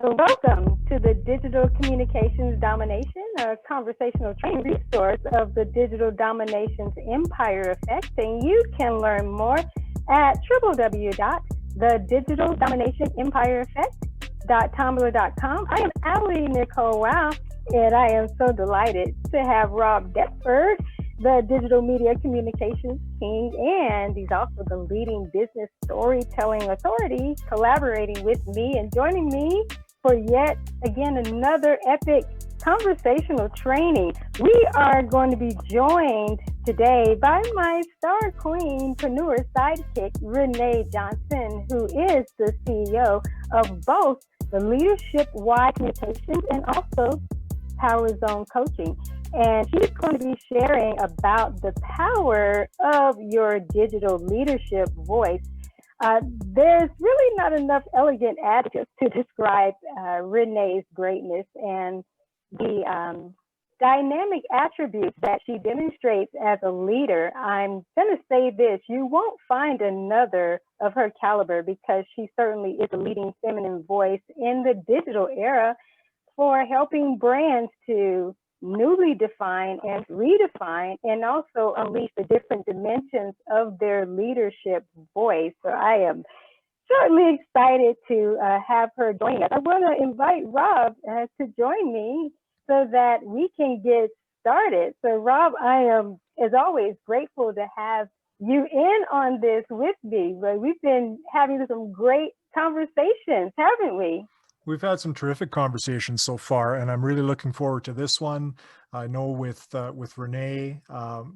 So welcome to the Digital Communications Domination, a conversational training resource of the Digital Domination's Empire Effect. And you can learn more at www.thedigitaldominationempireeffect.tumblr.com. I am Allie Nicole Wow, and I am so delighted to have Rob Deptford, the Digital Media Communications King, and he's also the leading business storytelling authority, collaborating with me and joining me for yet again another epic conversational training. We are going to be joined today by my star queenpreneur sidekick, René Johnson, who is the CEO of both the Leadership Wide Communications and also Power Zone Coaching. And she's going to be sharing about the power of your digital leadership voice. There's really not enough elegant adjectives to describe René's greatness and the dynamic attributes that she demonstrates as a leader. I'm going to say this, you won't find another of her caliber because she certainly is a leading feminine voice in the digital era for helping brands to newly define and redefine and also unleash the different dimensions of their leadership voice. So I am certainly excited to have her join us. I want to invite Rob to join me so that we can get started. So Rob, I am, as always, grateful to have you in on this with me. But we've been having some great conversations, haven't we? We've had some terrific conversations so far, and I'm really looking forward to this one. I know with René,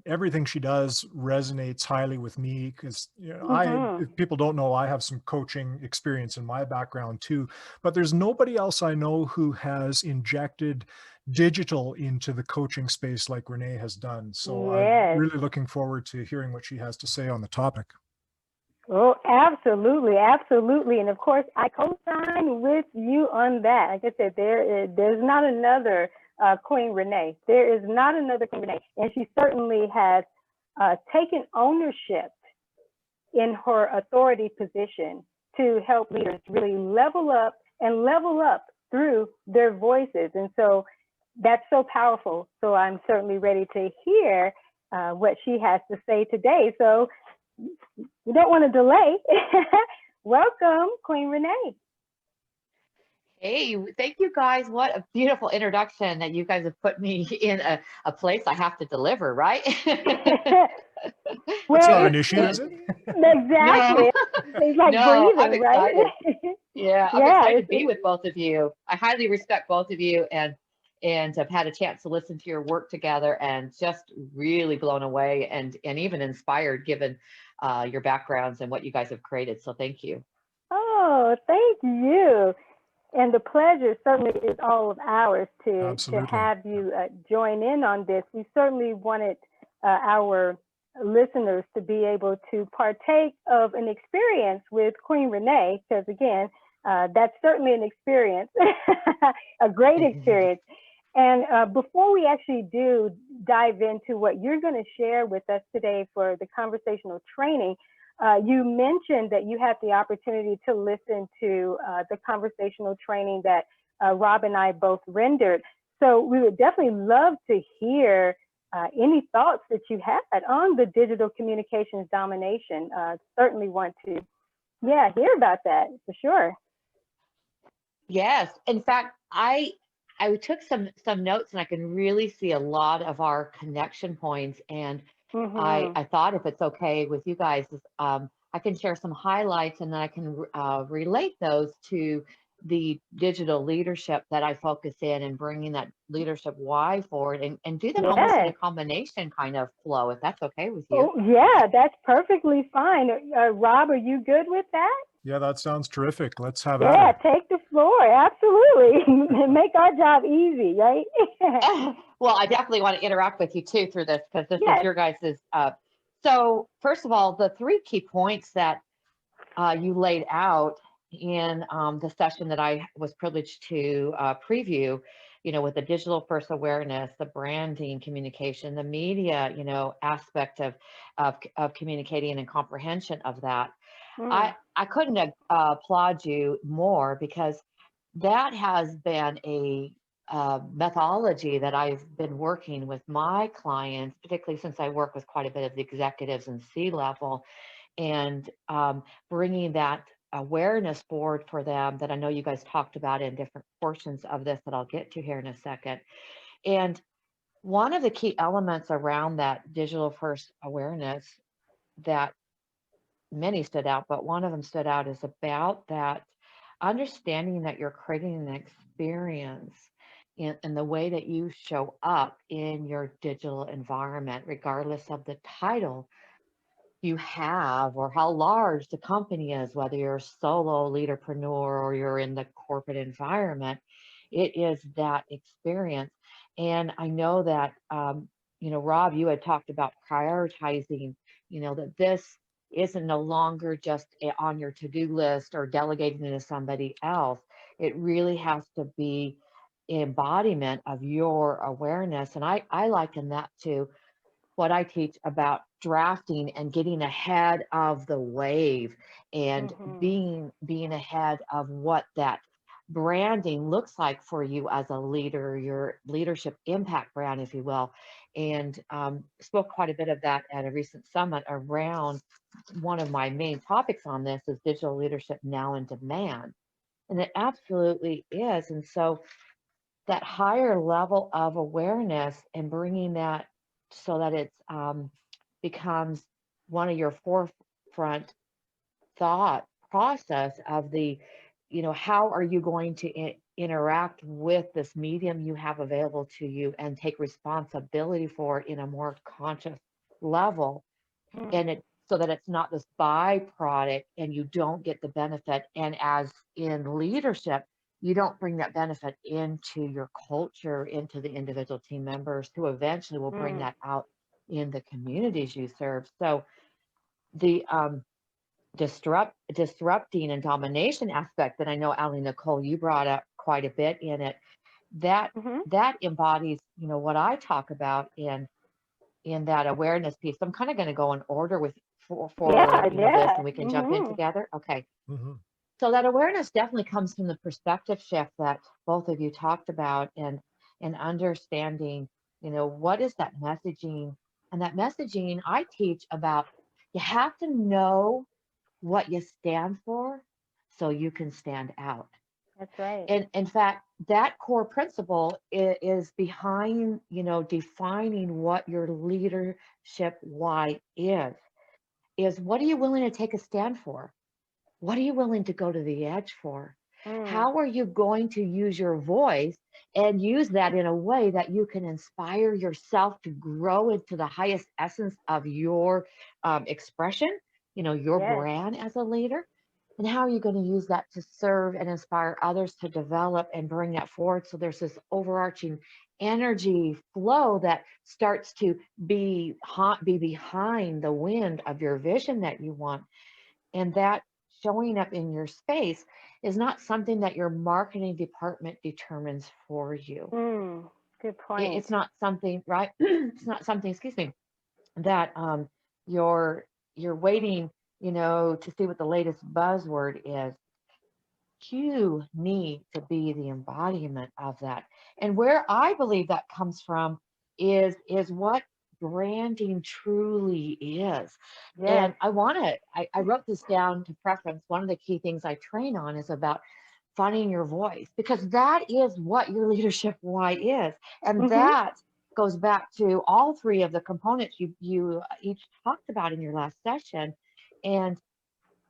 everything she does resonates highly with me because if people don't know, I have some coaching experience in my background too, but there's nobody else I know who has injected digital into the coaching space like René has done. So I'm really looking forward to hearing what she has to say on the topic. Oh, absolutely, absolutely. And of course, I co-sign with you on that. Like I said, there's not another Queen René. There is not another Queen René. And she certainly has taken ownership in her authority position to help leaders really level up through their voices. And so that's so powerful. So I'm certainly ready to hear what she has to say today. So we don't want to delay. Welcome, Queen René. Hey, thank you guys. What a beautiful introduction that you guys have put me in a place I have to deliver, right? That's not an issue, is it? Exactly. No. It's like No, breathing, I'm excited. Right? Yeah, I'm excited to be with both of you. I highly respect both of you and have had a chance to listen to your work together and just really blown away and even inspired given your backgrounds and what you guys have created. So thank you. Oh, thank you. And the pleasure certainly is all of ours to have you join in on this. We certainly wanted our listeners to be able to partake of an experience with Queen René, because again, that's certainly an experience, a great experience. And before we actually do dive into what you're going to share with us today for the conversational training, you mentioned that you had the opportunity to listen to the conversational training that Rob and I both rendered. So we would definitely love to hear any thoughts that you had on the digital communications domination. Certainly want to, hear about that for sure. Yes, in fact, I took some notes and I can really see a lot of our connection points. And I thought if it's okay with you guys, I can share some highlights and then I can relate those to the digital leadership that I focus in and bringing that leadership why forward and do them almost in a combination kind of flow, if that's okay with you. Oh, yeah, that's perfectly fine. Rob, are you good with that? Yeah, that sounds terrific. Let's have at it. Yeah, take the floor. Absolutely. Make our job easy, right? Well, I definitely want to interact with you too through this because this is your guys'. So first of all, the 3 key points that you laid out in the session that I was privileged to preview, with the digital first awareness, the branding, communication, the media, aspect of communicating and comprehension of that. I couldn't applaud you more because that has been a methodology that I've been working with my clients, particularly since I work with quite a bit of the executives and C-level, and bringing that awareness forward for them that I know you guys talked about in different portions of this that I'll get to here in a second. And one of the key elements around that digital first awareness that many stood out, but one of them stood out is about that understanding that you're creating an experience in the way that you show up in your digital environment, regardless of the title you have or how large the company is, whether you're a solo leaderpreneur or you're in the corporate environment. It is that experience. And I know that, Rob, you had talked about prioritizing, that this isn't no longer just on your to-do list or delegating it to somebody else. It really has to be embodiment of your awareness. And I liken that to what I teach about drafting and getting ahead of the wave and being ahead of what that branding looks like for you as a leader, your leadership impact brand, if you will. And spoke quite a bit of that at a recent summit around one of my main topics on this is digital leadership now in demand. And it absolutely is. And so that higher level of awareness and bringing that so that it's becomes one of your forefront thought process of the, how are you going to interact with this medium you have available to you and take responsibility for it in a more conscious level, and it so that it's not this byproduct and you don't get the benefit. And as in leadership, you don't bring that benefit into your culture, into the individual team members who eventually will bring that out in the communities you serve. So the disrupting and domination aspect that I know, Ali Nicole, you brought up quite a bit in it, that embodies, what I talk about in that awareness piece. I'm kind of going to go in order with for this, and we can jump in together. Okay. So that awareness definitely comes from the perspective shift that both of you talked about, and understanding, what is that messaging? And that messaging I teach about, you have to know what you stand for so you can stand out. That's right. And in fact, that core principle is behind, defining what your leadership why is what are you willing to take a stand for? What are you willing to go to the edge for? How are you going to use your voice and use that in a way that you can inspire yourself to grow into the highest essence of your expression, your brand as a leader? And how are you going to use that to serve and inspire others to develop and bring that forward? So there's this overarching energy flow that starts to be behind the wind of your vision that you want. And that showing up in your space is not something that your marketing department determines for you. Good point. It's not something, right? It's not something, excuse me, that you're waiting, to see what the latest buzzword is. You need to be the embodiment of that. And where I believe that comes from is what branding truly is. And I wrote this down to preference. One of the key things I train on is about finding your voice, because that is what your leadership why is. And that goes back to all three of the components you each talked about in your last session.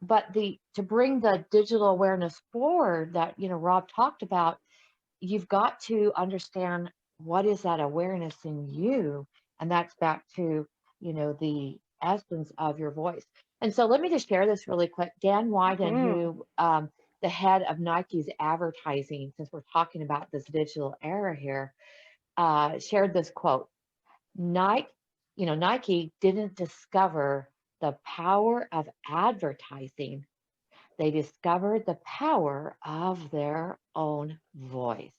But to bring the digital awareness forward that, Rob talked about, you've got to understand what is that awareness in you. And that's back to, the essence of your voice. And so let me just share this really quick. Dan Wyden, who, the head of Nike's advertising, since we're talking about this digital era here, shared this quote. Nike didn't discover the power of advertising. They discovered the power of their own voice.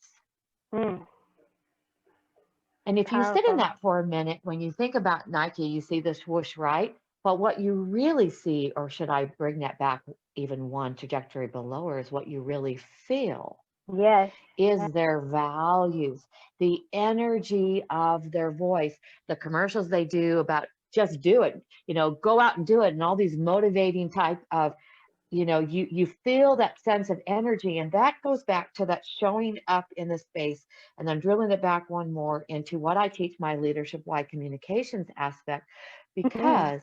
And if you sit in that for a minute, when you think about Nike, you see this whoosh, right? But what you really see, or should I bring that back even one trajectory below, is what you really feel. Yes. is their values, the energy of their voice, the commercials they do about just do it, go out and do it, and all these motivating type of, you feel that sense of energy, and that goes back to that showing up in the space. And I'm drilling it back one more into what I teach my leadership wide communications aspect, Mhm. because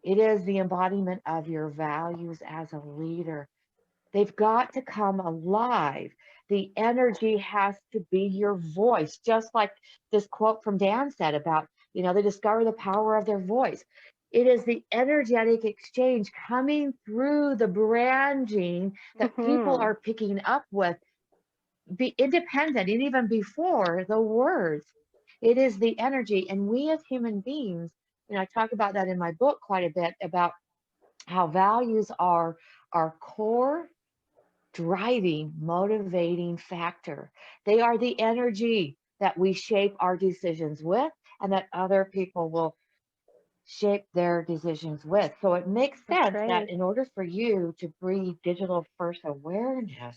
it is the embodiment of your values as a leader. They've got to come alive. The energy has to be your voice, just like this quote from Dan said about, they discover the power of their voice. It is the energetic exchange coming through the branding that people Mhm. are picking up with, be independent, and even before the words. It is the energy. And we as human beings, I talk about that in my book quite a bit, about how values are our core driving, motivating factor. They are the energy that we shape our decisions with, and that other people will shape their decisions with. So it makes That's sense that right. in order for you to breed digital first awareness,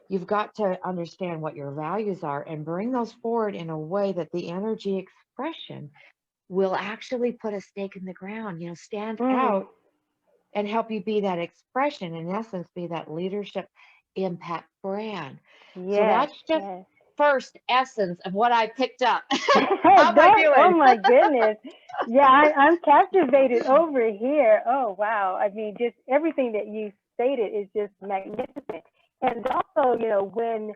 you've got to understand what your values are and bring those forward in a way that the energy expression will actually put a stake in the ground, stand Mm. out and help you be that expression, in essence, be that leadership impact brand. So Yes. that's just Yes. first essence of what I picked up. How am I That, oh doing? my goodness. Yeah, I'm captivated over here. Oh wow. I mean, just everything that you stated is just magnificent. And also, when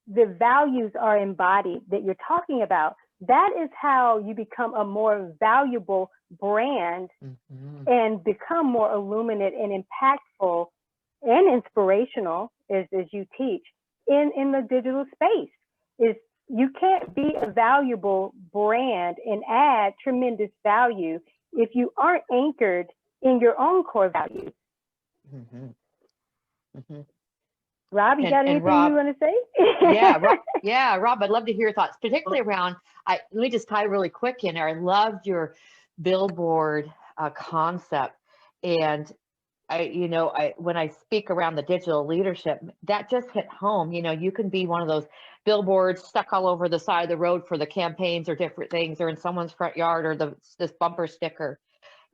the values are embodied that you're talking about, that is how you become a more valuable brand Mhm. and become more illuminate and impactful and inspirational as you teach in the digital space. Is you can't be a valuable brand and add tremendous value if you aren't anchored in your own core values. Mhm. Mhm. Rob, you got And anything you Rob, want to say? Rob, I'd love to hear your thoughts, particularly around. Let me just tie really quick in there. I loved your billboard concept, and when I speak around the digital leadership, that just hit home. You can be one of those billboards stuck all over the side of the road for the campaigns or different things, or in someone's front yard, or this bumper sticker.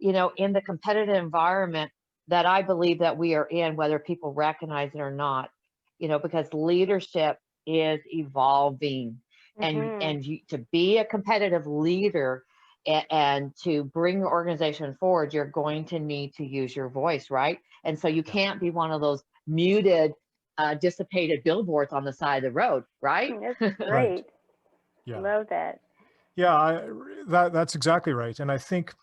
In the competitive environment that I believe that we are in, whether people recognize it or not, because leadership is evolving, Mhm. to be a competitive leader and to bring your organization forward, you're going to need to use your voice, right? And so you Yeah. can't be one of those muted, dissipated billboards on the side of the road, right? That's Right. great. Yeah. Love that. Yeah, that's exactly right. And I think,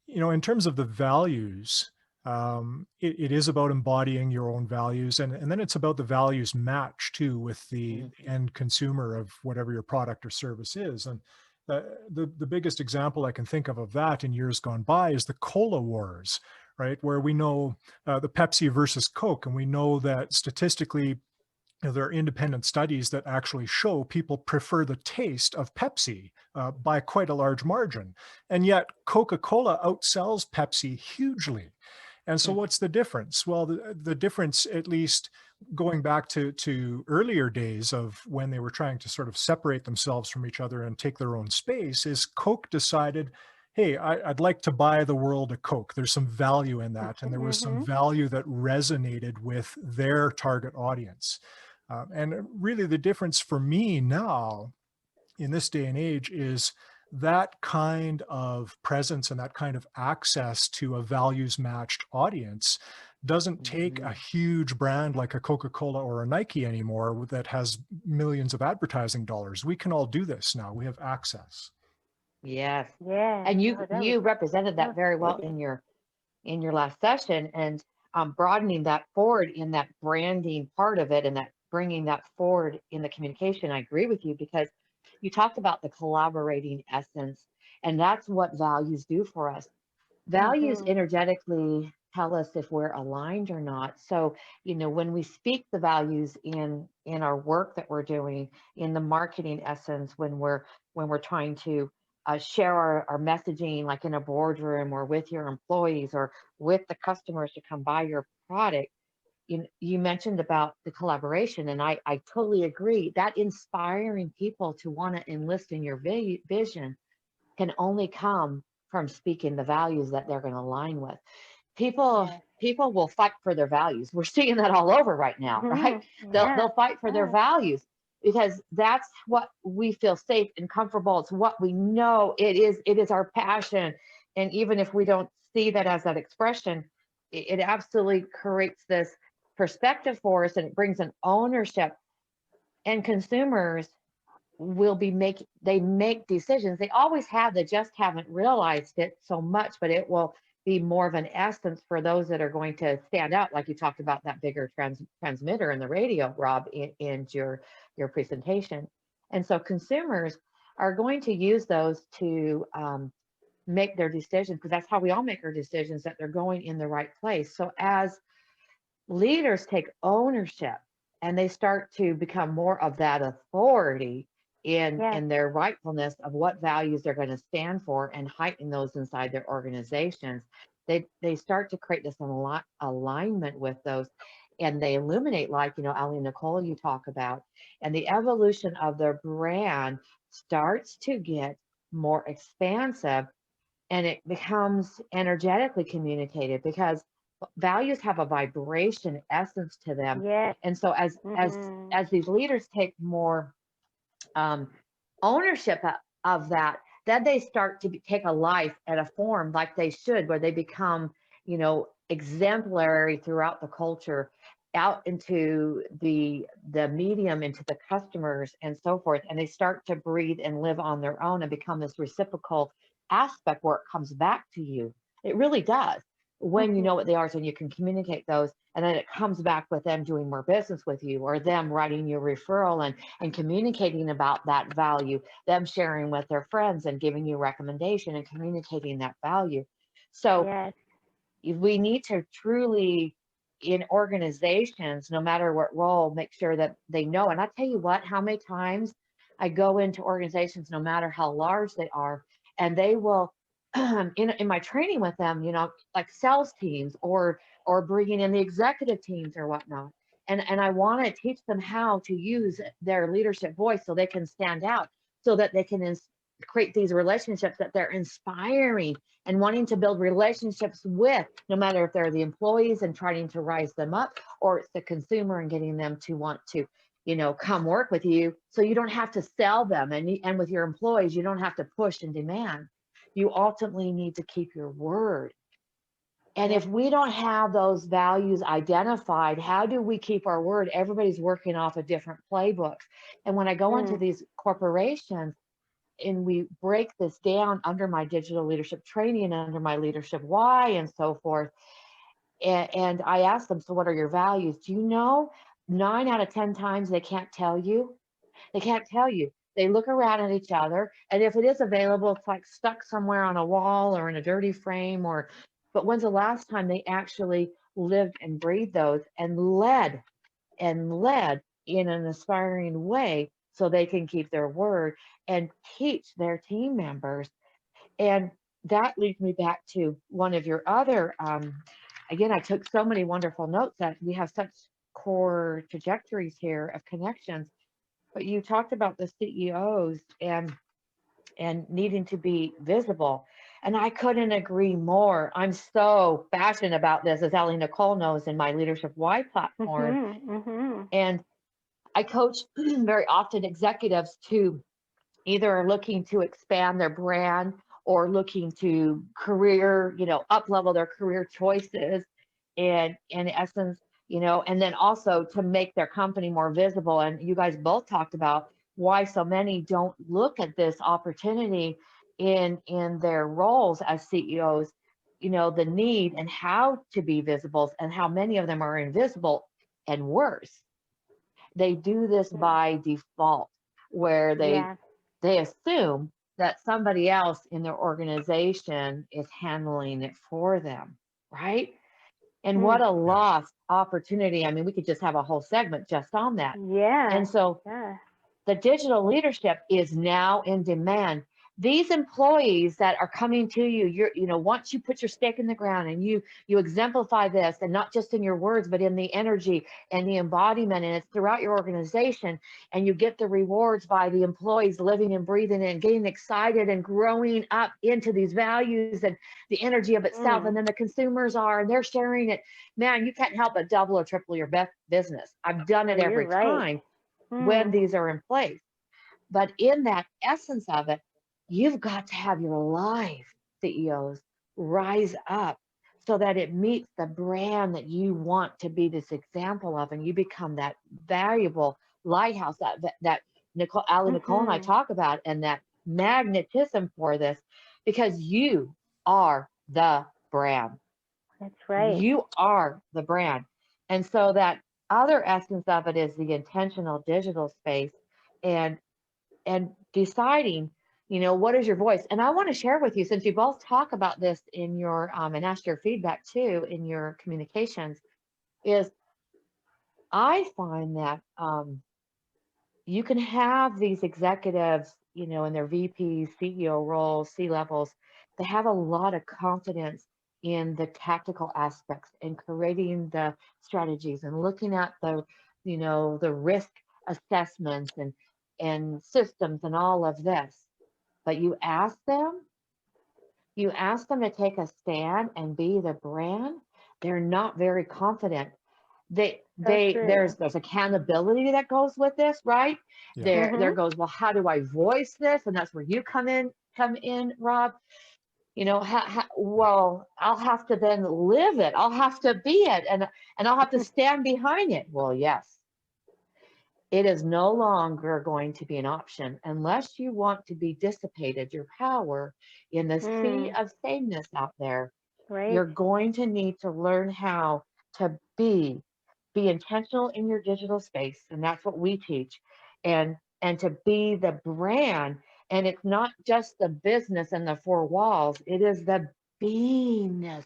in terms of the values, it is about embodying your own values, and then it's about the values match too with the Mhm. end consumer of whatever your product or service is. And the biggest example I can think of that in years gone by is the cola wars, right? Where we know the Pepsi versus Coke, and we know that statistically there are independent studies that actually show people prefer the taste of Pepsi by quite a large margin. And yet Coca-Cola outsells Pepsi hugely. And so what's the difference? Well, the difference, at least going back to earlier days of when they were trying to sort of separate themselves from each other and take their own space, is Coke decided, hey, I'd like to buy the world a Coke. There's some value in that. And there was some Mhm. value that resonated with their target audience. And really, the difference for me now in this day and age is that kind of presence and that kind of access to a values matched audience doesn't take a Mhm. huge brand like a Coca-Cola or a Nike anymore that has millions of advertising dollars. We can all do this now. We have access. Yes. Yes. And Oh, you represented that that was very well great. in your last session, and broadening that forward in that branding part of it, and that bringing that forward in the communication. I agree with you, because you talked about the collaborating essence, and that's what values do for us. Values Mhm. energetically tell us if we're aligned or not. So, when we speak the values in our work that we're doing, in the marketing essence, when we're trying to share our messaging, like in a boardroom or with your employees or with the customers to come buy your product, you mentioned about the collaboration, and I totally agree. That inspiring people to want to enlist in your vision can only come from speaking the values that they're going to align with. People will fight for their values. We're seeing that all over right now, right? They'll fight for their values because that's what we feel safe and comfortable. It's what we know. It is our passion. And even if we don't see that as that expression, it absolutely creates this perspective for us, and it brings an ownership. And consumers will be make decisions. They always have, they just haven't realized it so much, but it will be more of an essence for those that are going to stand out, like you talked about that bigger transmitter in the radio, Rob, in your presentation. And so consumers are going to use those to make their decisions, because that's how we all make our decisions, that they're going in the right place. So as leaders take ownership and they start to become more of that authority in their rightfulness of what values they're going to stand for and heighten those inside their organizations, they start to create this alignment with those, and they illuminate, like, Ali Nicole, you talk about, and the evolution of their brand starts to get more expansive, and it becomes energetically communicated, because values have a vibration essence to them. And so as these leaders take more ownership of that, then they start to take a life and a form like they should, where they become, exemplary throughout the culture, out into the medium, into the customers and so forth. And they start to breathe and live on their own and become this reciprocal aspect where it comes back to you. It really does. When you know what they are, so you can communicate those, and then it comes back with them doing more business with you, or them writing you a referral and communicating about that value, them sharing with their friends and giving you a recommendation and communicating that value. So we need to truly, in organizations, no matter what role, make sure that they know. And I tell you what, how many times I go into organizations, no matter how large they are, and they will, in my training with them, like sales teams or bringing in the executive teams or whatnot. And I want to teach them how to use their leadership voice so they can stand out, so that they can create these relationships that they're inspiring and wanting to build relationships with, no matter if they're the employees and trying to rise them up, or it's the consumer and getting them to want to, come work with you. So you don't have to sell them, and with your employees, you don't have to push and demand. You ultimately need to keep your word. And if we don't have those values identified, how do we keep our word? Everybody's working off of different playbooks. And when I go into these corporations and we break this down under my digital leadership training and under my leadership why and so forth, and I ask them, so what are your values? Do you know 9 out of 10 times they can't tell you? They can't tell you. They look around at each other, and if it is available, it's like stuck somewhere on a wall or in a dirty frame. But when's the last time they actually lived and breathed those and led in an inspiring way, so they can keep their word and teach their team members? And that leads me back to one of your other, again, I took so many wonderful notes that we have such core trajectories here of connections. But you talked about the CEOs and needing to be visible. And I couldn't agree more. I'm so passionate about this, as Ali Nicole knows, in my Leadership Why platform. And I coach very often executives to either looking to expand their brand or looking to career, up level their career choices, and in essence, and then also to make their company more visible. And you guys both talked about why so many don't look at this opportunity in their roles as CEOs, the need and how to be visible, and how many of them are invisible. And worse, they do this by default, where they assume that somebody else in their organization is handling it for them, right? And what a lost opportunity. I mean, we could just have a whole segment just on that. And so the digital leadership is now in demand. these employees that are coming to you, once you put your stake in the ground and you exemplify this, and not just in your words, but in the energy and the embodiment, and it's throughout your organization, and you get the rewards by the employees living and breathing and getting excited and growing up into these values and the energy of itself. And then the consumers are, and they're sharing it. Man, you can't help but double or triple your business. I've done it every time when these are in place. But in that essence of it, you've got to have your live CEOs rise up so that it meets the brand that you want to be this example of, and you become that valuable lighthouse that Nicole and I talk about, and that magnetism for this, because you are the brand. That's right. You are the brand. And so that other essence of it is the intentional digital space, and deciding, what is your voice? And I want to share with you, since you both talk about this in your and ask your feedback too in your communications, is I find that you can have these executives, in their VP, CEO roles, C-levels, they have a lot of confidence in the tactical aspects and creating the strategies and looking at the risk assessments and systems and all of this. But you ask them to take a stand and be the brand, they're not very confident. There's accountability that goes with this, right? Yeah. There goes, well, how do I voice this? And that's where you come in, Rob. Well, I'll have to then live it. I'll have to be it, and I'll have to stand behind it. Well, yes. It is no longer going to be an option unless you want to be dissipated, your power in the sea of sameness out there. Right. You're going to need to learn how to be intentional in your digital space. And that's what we teach. And to be the brand. And it's not just the business and the four walls. It is the beingness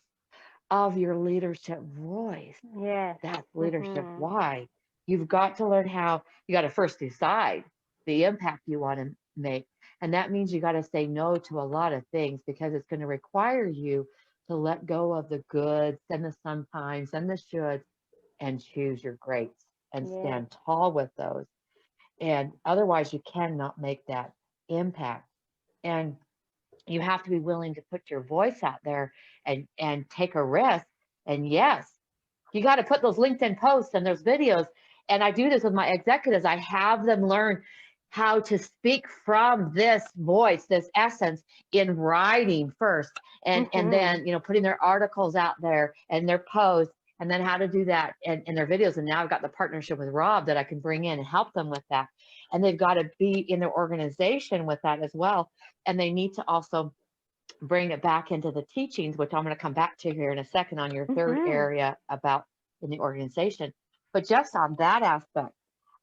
of your leadership voice. Yeah. That's leadership. Why? You've got to learn how, you got to first decide the impact you want to make. And that means you got to say no to a lot of things, because it's going to require you to let go of the goods and the sometimes and the shoulds and choose your greats and stand tall with those. And otherwise you cannot make that impact. And you have to be willing to put your voice out there and take a risk. And yes, you got to put those LinkedIn posts and those videos. And I do this with my executives. I have them learn how to speak from this voice, this essence, in writing first, and then putting their articles out there and their posts, and then how to do that in their videos. And now I've got the partnership with Rob that I can bring in and help them with that. And they've got to be in their organization with that as well. And they need to also bring it back into the teachings, which I'm going to come back to here in a second on your third area about in the organization. But just on that aspect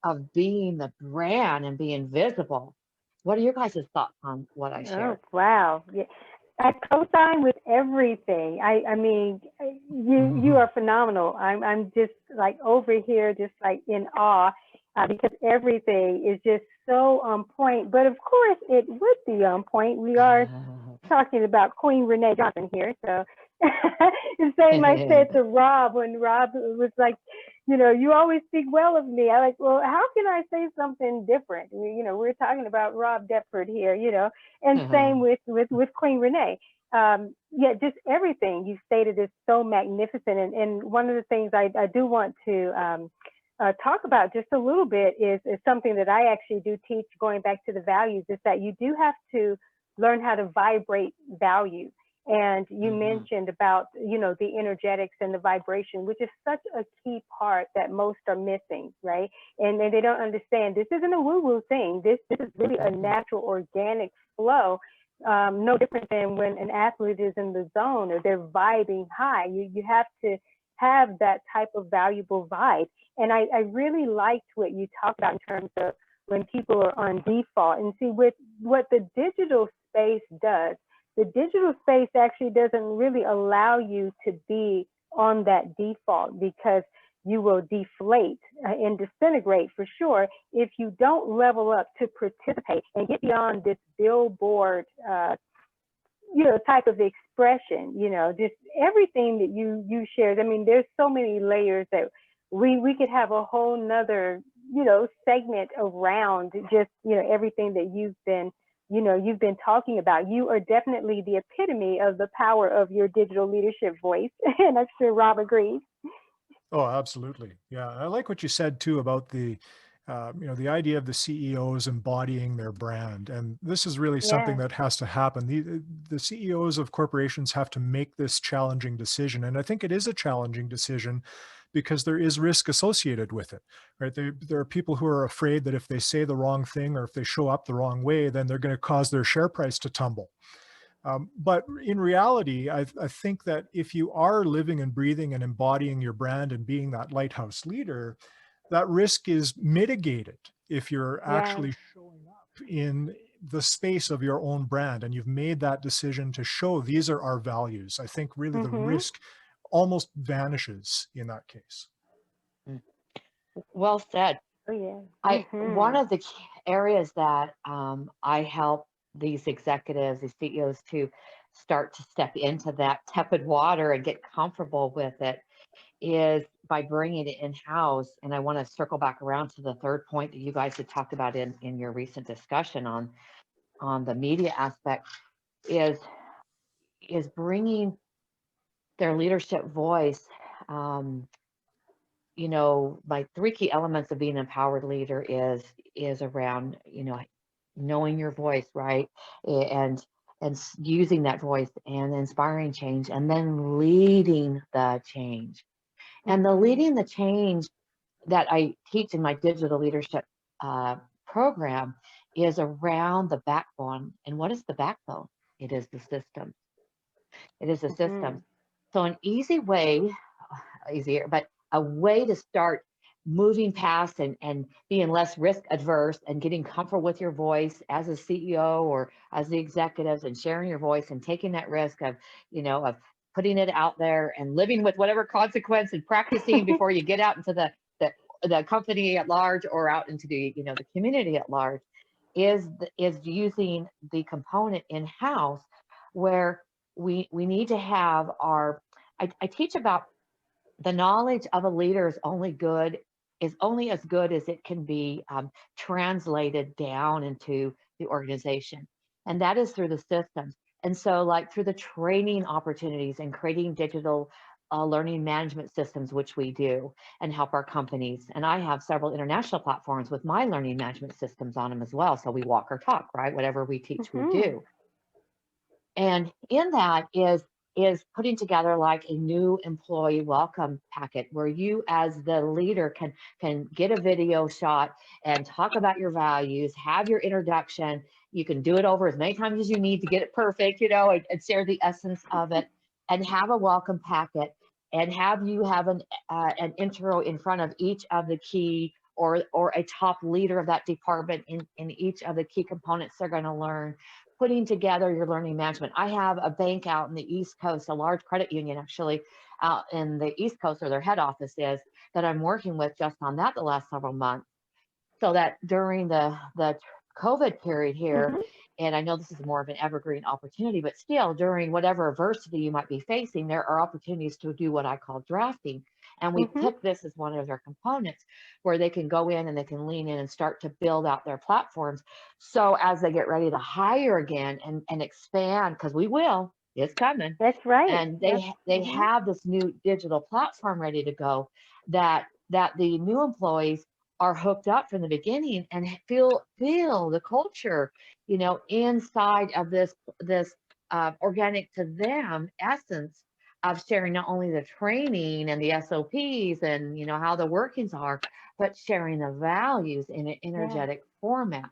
of being the brand and being visible, what are your guys' thoughts on what I shared? Oh, wow. Yeah. I co-sign with everything. I mean, you are phenomenal. I'm just like over here, just like in awe, because everything is just so on point. But of course, it would be on point. We are talking about Queen René Johnson here. So the same I said to Rob when Rob was like, you always speak well of me. I like, well, how can I say something different? We're talking about Rob Deptford here, and same with Queen René. Just everything you stated is so magnificent. And one of the things I do want to talk about just a little bit is something that I actually do teach, going back to the values, is that you do have to learn how to vibrate value. And you mentioned about, the energetics and the vibration, which is such a key part that most are missing, right? And they don't understand this isn't a woo-woo thing. This is really a natural, organic flow. No different than when an athlete is in the zone or they're vibing high. You have to have that type of valuable vibe. And I really liked what you talked about in terms of when people are on default. And see, with what the digital space does, the digital space actually doesn't really allow you to be on that default, because you will deflate and disintegrate for sure if you don't level up to participate and get beyond this billboard, type of expression. Just everything that you shared. I mean, there's so many layers that we could have a whole nother, segment around just, everything that you've been talking about. You are definitely the epitome of the power of your digital leadership voice. And I'm sure Rob agrees. Oh, absolutely. Yeah. I like what you said too about the idea of the CEOs embodying their brand. And this is really something Yeah. that has to happen. The CEOs of corporations have to make this challenging decision. And I think it is a challenging decision because there is risk associated with it, right? There are people who are afraid that if they say the wrong thing or if they show up the wrong way, then they're going to cause their share price to tumble. But in reality, I think that if you are living and breathing and embodying your brand and being that lighthouse leader, that risk is mitigated if you're Yeah. actually showing up in the space of your own brand and you've made that decision to show these are our values. I think really the Mm-hmm. risk almost vanishes in that case. Well said. Oh, yeah. One Mm-hmm. of the key areas that I help these executives, these CEOs to start to step into that tepid water and get comfortable with it is by bringing it in-house. And I want to circle back around to the third point that you guys had talked about in your recent discussion on the media aspect is bringing their leadership voice. My three key elements of being an empowered leader is around, knowing your voice, right? And using that voice and inspiring change and then leading the change. And the leading the change that I teach in my digital leadership program is around the backbone. And what is the backbone? It is the system. It is the Mm-hmm. system. So an easier, but a way to start moving past and being less risk adverse and getting comfortable with your voice as a CEO or as the executives and sharing your voice and taking that risk of putting it out there and living with whatever consequence and practicing before you get out into the company at large or out into the community at large is using the component in-house where we need to have I teach about the knowledge of a leader is only as good as it can be translated down into the organization. And that is through the systems. And so like through the training opportunities and creating digital learning management systems, which we do and help our companies. And I have several international platforms with my learning management systems on them as well. So we walk or talk, right? Whatever we teach, we Mm-hmm. do. And in that is putting together like a new employee welcome packet where you as the leader can get a video shot and talk about your values, have your introduction. You can do it over as many times as you need to get it perfect, and share the essence of it and have a welcome packet and have an intro in front of each of the key or a top leader of that department in each of the key components they're going to learn, putting together your learning management. I have a bank out in the East Coast, a large credit union actually out in the East Coast where their head office is, that I'm working with just on that the last several months. So that during the COVID period here, Mm-hmm. and I know this is more of an evergreen opportunity, but still during whatever adversity you might be facing, there are opportunities to do what I call drafting. And we Mm-hmm. took this as one of their components where they can go in and they can lean in and start to build out their platforms. So as they get ready to hire again and expand, because we will, it's coming. That's right. And That's they have this new digital platform ready to go that the new employees are hooked up from the beginning and feel the culture, inside of this organic to them essence of sharing not only the training and the SOPs and how the workings are, but sharing the values in an yeah. energetic format.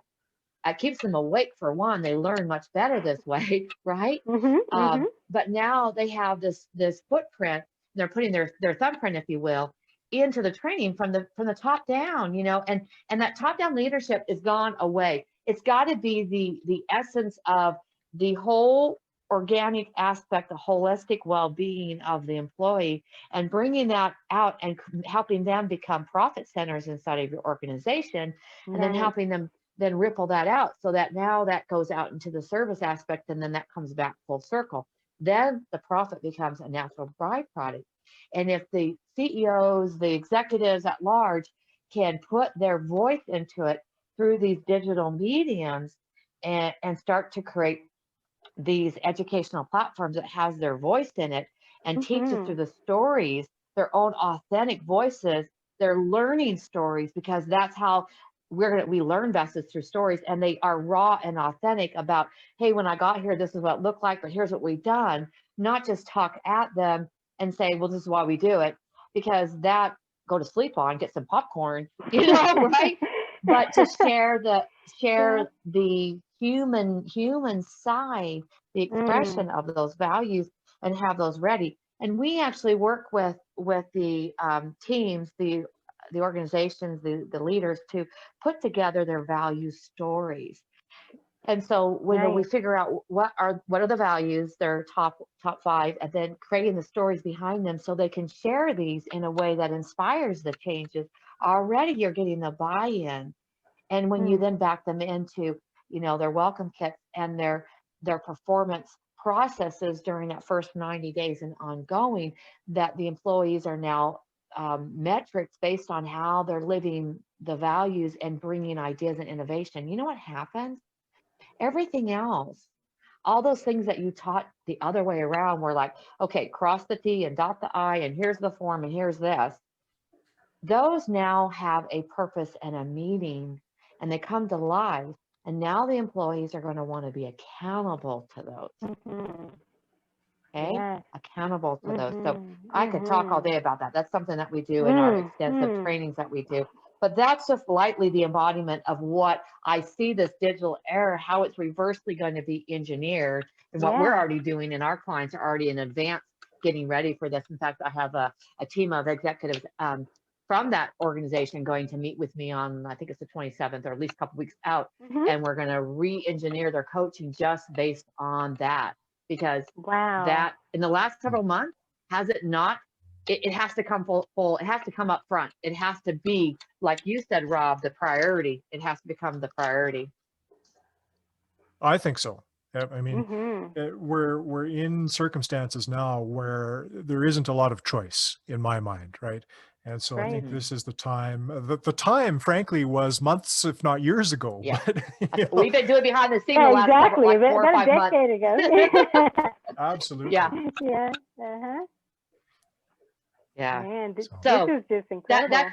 It keeps them awake for one. They learn much better this way, right? Mm-hmm. Mm-hmm. But now they have this footprint. They're putting their thumbprint, if you will, into the training from the top down, and that top down leadership is gone away. It's got to be the essence of the whole organic aspect, the holistic well-being of the employee, and bringing that out and helping them become profit centers inside of your organization, and then helping them then ripple that out so that now that goes out into the service aspect, and then that comes back full circle. Then the profit becomes a natural byproduct. And if the CEOs, the executives at large can put their voice into it through these digital mediums and start to create these educational platforms that has their voice in it and teaches through the stories, their own authentic voices, their learning stories, because that's how we learn best, is through stories, and they are raw and authentic about, hey, when I got here, this is what it looked like, but here's what we've done. Not just talk at them and say, well, this is why we do it, because that go to sleep on, get some popcorn, right? But to share the human side, the expression of those values, and have those ready. And we actually work with the teams, the organizations, the leaders, to put together their value stories. And so when we figure out what are the values, their top 5, and then creating the stories behind them so they can share these in a way that inspires the changes, already you're getting the buy-in. And when you then back them into, their welcome kits and their performance processes during that first 90 days and ongoing, that the employees are now metrics based on how they're living the values and bringing ideas and innovation. You know what happens? Everything else, all those things that you taught the other way around were like, okay, cross the T and dot the I, and here's the form, and here's this. Those now have a purpose and a meaning, and they come to life. And now the employees are going to want to be accountable to those. Okay? Yes. Accountable to those. So I could talk all day about that. That's something that we do in our extensive trainings that we do. But that's just lightly the embodiment of what I see this digital era, how it's reversely going to be engineered, and what we're already doing, and our clients are already in advance getting ready for this. In fact, I have a team of executives from that organization going to meet with me on, I think it's the 27th, or at least a couple weeks out, and we're going to re-engineer their coaching just based on that, because that in the last several months, has it not? It has to come full. It has to come up front. It has to be, like you said, Rob, the priority. It has to become the priority. I think so. I mean, we're in circumstances now where there isn't a lot of choice in my mind, right? And so I think this is the time. The time, frankly, was months, if not years ago. Yeah. But, we've been doing behind the scenes the last couple, like 4 or 5 months. Ago. Absolutely. Yeah. Yeah. Yeah. Man, this so is just incredible.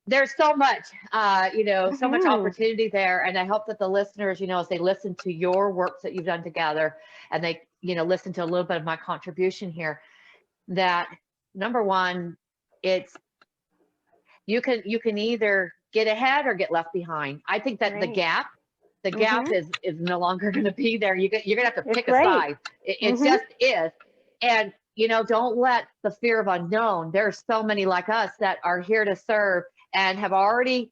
There's so much, so much opportunity there. And I hope that the listeners, as they listen to your works that you've done together, and they, listen to a little bit of my contribution here, that number one, it's, you can either get ahead or get left behind. I think that the gap is no longer going to be there. You're going to have to pick a side. It just is. And, don't let the fear of unknown. There's so many like us that are here to serve and have already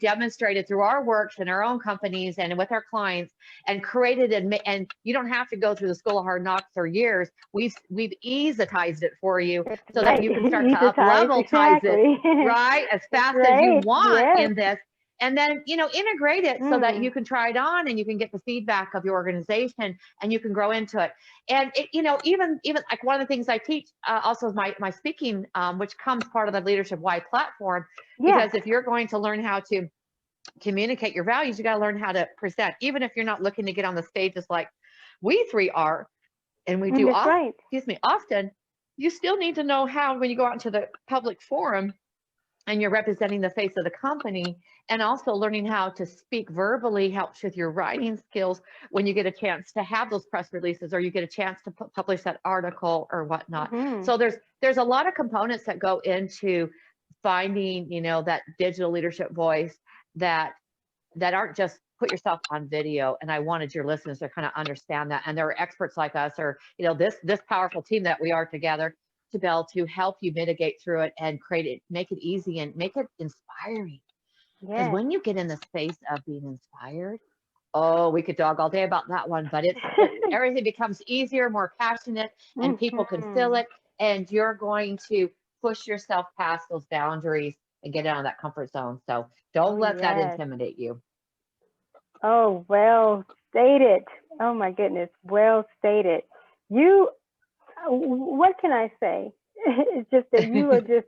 demonstrated through our works and our own companies and with our clients, and created, and you don't have to go through the school of hard knocks for years. We've easetized it for you so that you can start to up-level-tize it, right, as fast as you want in this. And then, integrate it so that you can try it on, and you can get the feedback of your organization, and you can grow into it. And it, even like one of the things I teach also is my speaking, which comes part of the Leadership Y platform, because if you're going to learn how to communicate your values, you got to learn how to present, even if you're not looking to get on the stages like we three are, and we do often, you still need to know how, when you go out into the public forum and you're representing the face of the company, and also learning how to speak verbally helps with your writing skills when you get a chance to have those press releases, or you get a chance to publish that article or whatnot. So there's a lot of components that go into finding, that digital leadership voice that aren't just put yourself on video. And I wanted your listeners to kind of understand that. And there are experts like us, or, this powerful team that we are together, to be able to help you mitigate through it and create it, make it easy and make it inspiring. Because when you get in the space of being inspired, Oh, we could talk all day about that one, but everything becomes easier, more passionate, and people can feel it. And you're going to push yourself past those boundaries and get out of that comfort zone. So don't let that intimidate you. Oh, well stated. Oh my goodness, well stated. You, what can I say? It's just that you are just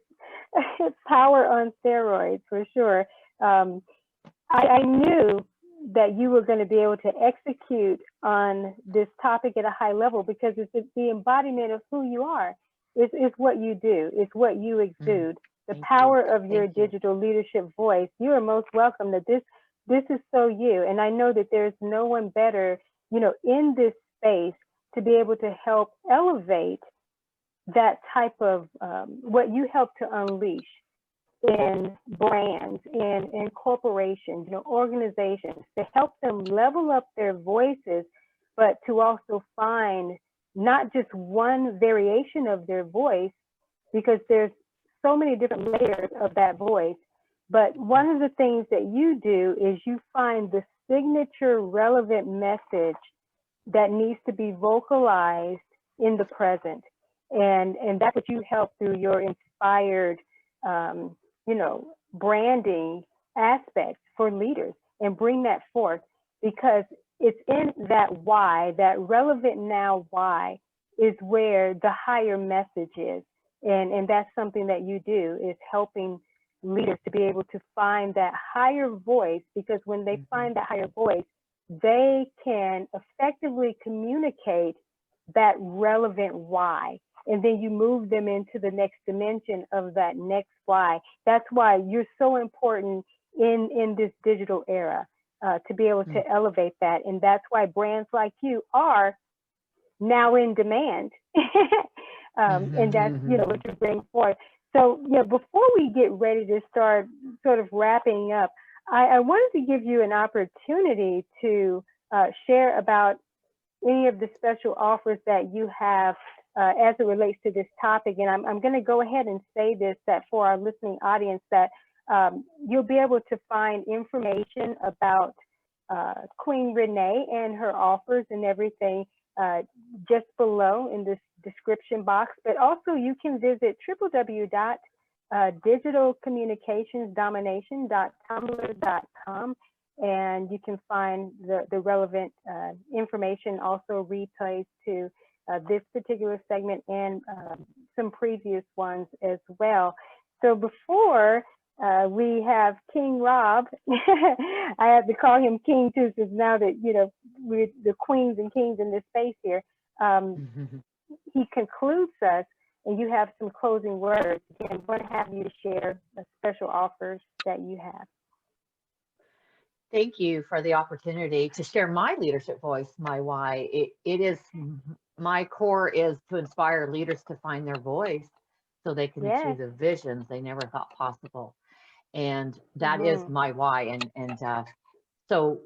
power on steroids for sure. I knew that you were going to be able to execute on this topic at a high level because it's the embodiment of who you are. It's what you do. It's what you exude. The power of your digital leadership voice. You are most welcome. That this is so you. And I know that there's no one better, in this space to be able to help elevate that type of what you help to unleash in brands, in corporations, organizations, to help them level up their voices, but to also find not just one variation of their voice, because there's so many different layers of that voice. But one of the things that you do is you find the signature relevant message that needs to be vocalized in the present. And that's what you help through your inspired branding aspects for leaders, and bring that forth, because it's in that why, that relevant now why, is where the higher message is. And that's something that you do, is helping leaders to be able to find that higher voice, because when they find that higher voice, they can effectively communicate that relevant why. And then you move them into the next dimension of that next why. That's why you're so important in this digital era, to be able to elevate that. And that's why brands like you are now in demand. And that's, what you bring forth. So, before we get ready to start sort of wrapping up, I wanted to give you an opportunity to share about any of the special offers that you have as it relates to this topic. And I'm going to go ahead and say this, that for our listening audience, that you'll be able to find information about Queen René and her offers and everything just below in this description box. But also you can visit www.digitalcommunicationsdomination.tumblr.com, and you can find the relevant information, also replays to this particular segment and some previous ones as well. So before we have King Rob, I have to call him King too, because now that, we're the queens and kings in this space here, he concludes us, and you have some closing words. Again, what have you to share, the special offers that you have? Thank you for the opportunity to share my leadership voice, my why. It is, my core is to inspire leaders to find their voice so they can achieve the visions they never thought possible. And that is my why. And so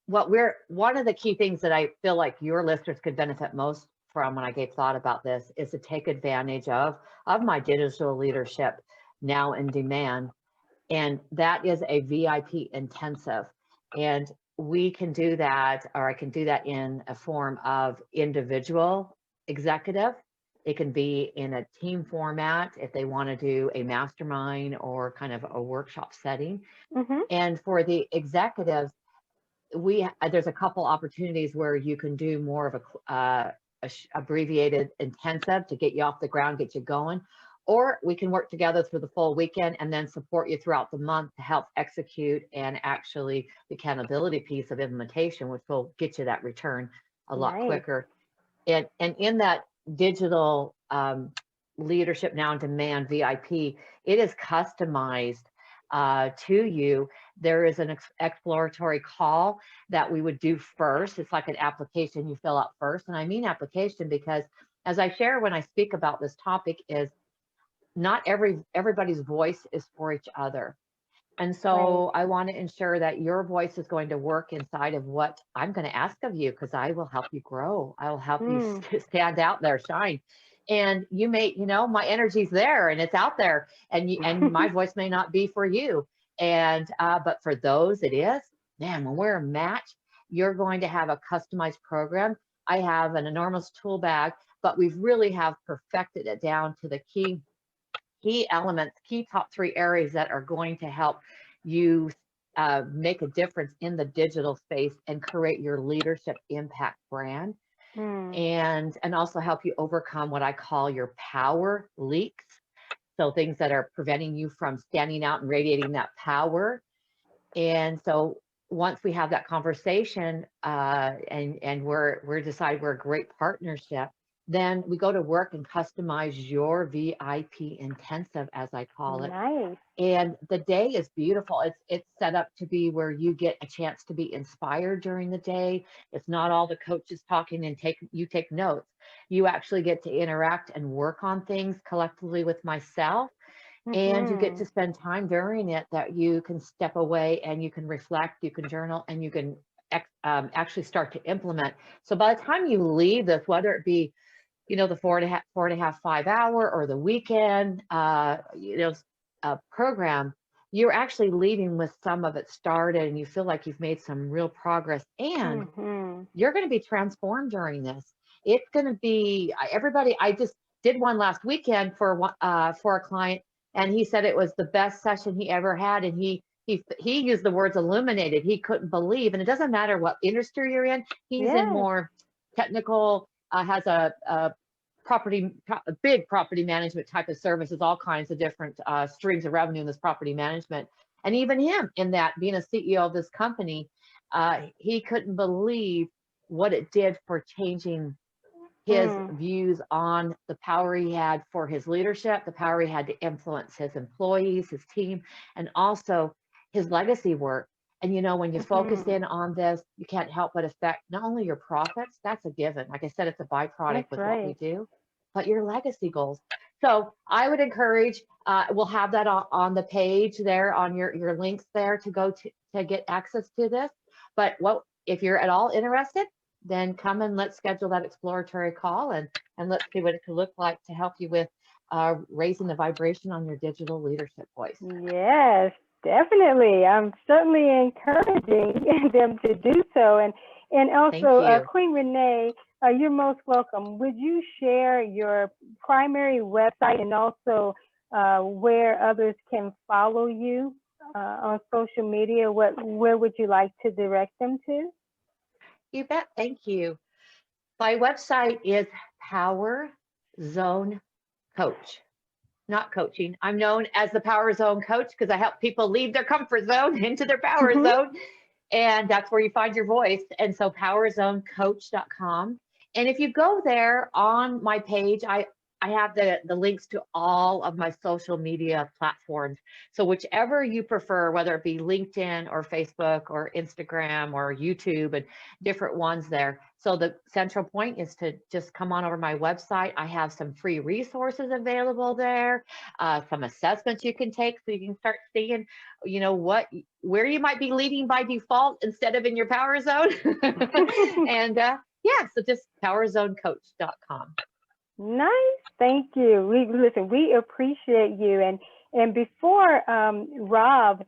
one of the key things that I feel like your listeners could benefit most from when I gave thought about this is to take advantage of my digital leadership now in demand. And that is a VIP intensive. And we can do that, or I can do that in a form of individual executive. It can be in a team format if they want to do a mastermind or kind of a workshop setting. And for the executives, there's a couple opportunities where you can do more of a abbreviated intensive to get you off the ground, get you going. Or we can work together through the full weekend and then support you throughout the month to help execute, and actually the accountability piece of implementation, which will get you that return a lot quicker. And in that digital leadership now in demand VIP, it is customized to you. There is an exploratory call that we would do first. It's like an application you fill out first. And I mean application because, as I share when I speak about this topic, is not everybody's voice is for each other. And so I want to ensure that your voice is going to work inside of what I'm going to ask of you, because I will help you grow. I will help you stand out there, shine. And you may, my energy's there and it's out there, and my voice may not be for you. And, but for those it is, man, when we're a match, you're going to have a customized program. I have an enormous tool bag, but we've really have perfected it down to the key elements, key top 3 areas that are going to help you make a difference in the digital space and create your leadership impact brand. And also help you overcome what I call your power leaks. So things that are preventing you from standing out and radiating that power. And so once we have that conversation and we're decide we're a great partnership, then we go to work and customize your VIP intensive, as I call it. Nice. And the day is beautiful. It's set up to be where you get a chance to be inspired during the day. It's not all the coaches talking and you take notes. You actually get to interact and work on things collectively with myself. And you get to spend time during it that you can step away and you can reflect, you can journal, and you can actually start to implement. So by the time you leave this, whether it be, the 4.5, 5 hour or the weekend, program, you're actually leaving with some of it started and you feel like you've made some real progress, and you're going to be transformed during this. It's going to be everybody. I just did one last weekend for a client, and he said it was the best session he ever had. And he used the words illuminated. He couldn't believe, and it doesn't matter what industry you're in. He's in more technical, has a big property management type of services, all kinds of different streams of revenue in this property management. And even him, in that being a CEO of this company, he couldn't believe what it did for changing his views on the power he had for his leadership, the power he had to influence his employees, his team, and also his legacy work. And when you focus in on this, you can't help but affect not only your profits, that's a given. Like I said, it's a byproduct with what we do, but your legacy goals. So I would encourage, we'll have that on the page there, on your links there to go to get access to this. But if you're at all interested, then come and let's schedule that exploratory call and let's see what it could look like to help you with raising the vibration on your digital leadership voice. Yes, definitely. I'm certainly encouraging them to do so. And also, Queen Renee, you're most welcome. Would you share your primary website and also where others can follow you on social media? Where would you like to direct them to? You bet. Thank you. My website is Power Zone Coach, not coaching. I'm known as the Power Zone Coach because I help people leave their comfort zone into their power zone. And that's where you find your voice. And so powerzonecoach.com. And if you go there on my page, I have the links to all of my social media platforms. So whichever you prefer, whether it be LinkedIn or Facebook or Instagram or YouTube and different ones there. So the central point is to just come on over my website. I have some free resources available there, some assessments you can take so you can start seeing, where you might be leading by default instead of in your power zone. And so just powerzonecoach.com. Nice. Thank you. We appreciate you. And before Rob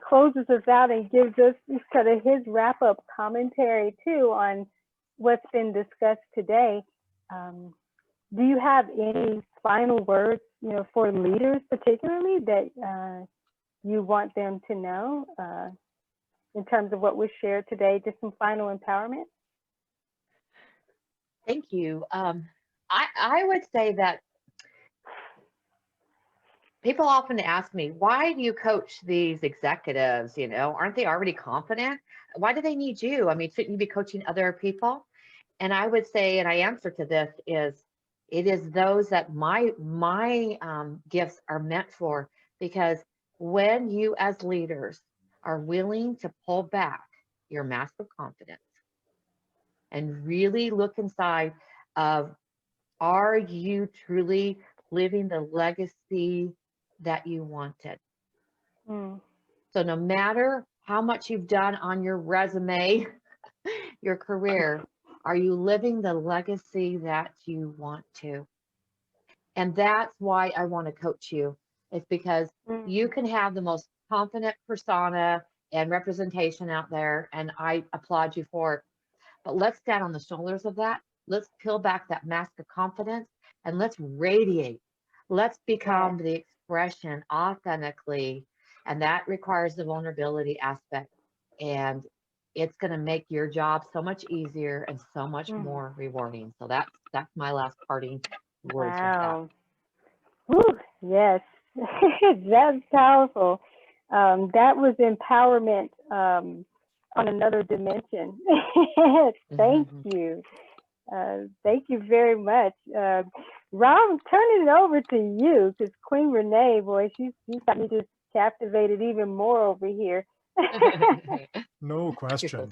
closes us out and gives us kind of his wrap-up commentary too on what's been discussed today, do you have any final words, for leaders particularly that you want them to know in terms of what was shared today? Just some final empowerment. Thank you. I would say that people often ask me, why do you coach these executives? Aren't they already confident? Why do they need you? I mean, shouldn't you be coaching other people? And I would say, and I answer to this is, it is those that my gifts are meant for, because when you as leaders are willing to pull back your mask of confidence and really look inside of, are you truly living the legacy that you wanted? So no matter how much you've done on your resume, your career, are you living the legacy that you want to? And that's why I want to coach you. It's because you can have the most confident persona and representation out there, and I applaud you for it. But let's stand on the shoulders of that. Let's peel back that mask of confidence and let's radiate. Let's become the expression authentically. And that requires the vulnerability aspect. And it's going to make your job so much easier and so much more rewarding. So that's my last parting words. Wow. Whew, yes, that's powerful. That was empowerment on another dimension. Thank you. Thank you very much. Rob, turning it over to you, because Queen Renee, boy, she's got me just captivated even more over here. No question.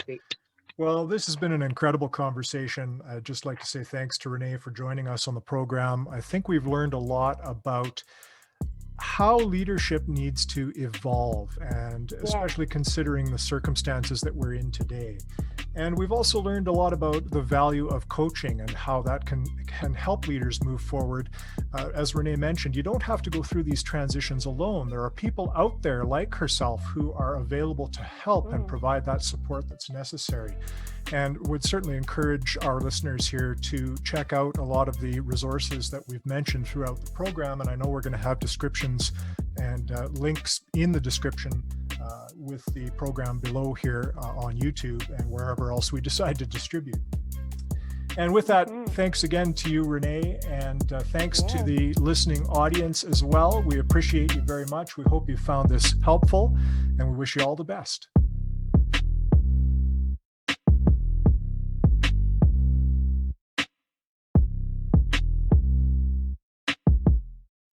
Well, this has been an incredible conversation. I'd just like to say thanks to Renee for joining us on the program. I think we've learned a lot about how leadership needs to evolve, and especially considering the circumstances that we're in today. And we've also learned a lot about the value of coaching and how that can help leaders move forward. As Renee mentioned, you don't have to go through these transitions alone. There are people out there like herself who are available to help and provide that support that's necessary. And would certainly encourage our listeners here to check out a lot of the resources that we've mentioned throughout the program. And I know we're going to have descriptions and links in the description with the program below here on YouTube and wherever else we decide to distribute. And with that, thanks again to you, Renee, and thanks to the listening audience as well. We appreciate you very much. We hope you found this helpful, and we wish you all the best.